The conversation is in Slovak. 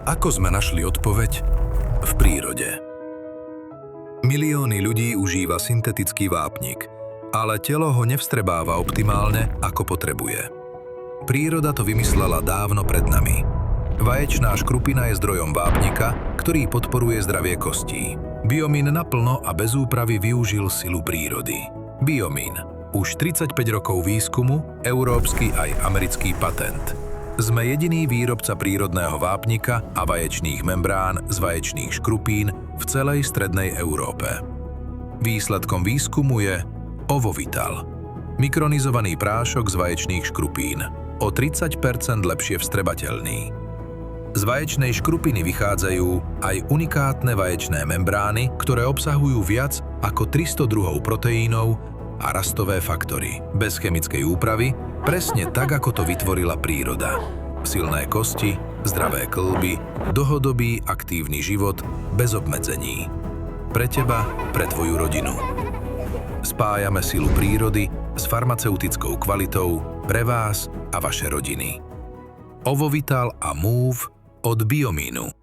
Ako sme našli odpoveď? V prírode. Milióny ľudí užíva syntetický vápnik, ale telo ho nevstrebáva optimálne, ako potrebuje. Príroda to vymyslela dávno pred nami. Vaječná škrupina je zdrojom vápnika, ktorý podporuje zdravie kostí. Biomín naplno a bez úpravy využil silu prírody. Biomín. Už 35 rokov výskumu, európsky aj americký patent. Sme jediný výrobca prírodného vápnika a vaječných membrán z vaječných škrupín v celej strednej Európe. Výsledkom výskumu je Ovovital. Mikronizovaný prášok z vaječných škrupín. O 30% lepšie vstrebateľný. Z vaječnej škrupiny vychádzajú aj unikátne vaječné membrány, ktoré obsahujú viac ako 300 druhov proteínov a rastové faktory. Bez chemickej úpravy, presne tak, ako to vytvorila príroda. Silné kosti, zdravé kĺby, dlhodobý aktívny život bez obmedzení. Pre teba, pre tvoju rodinu. Spájame silu prírody s farmaceutickou kvalitou pre vás a vaše rodiny. Ovovital a Move od Biomínu.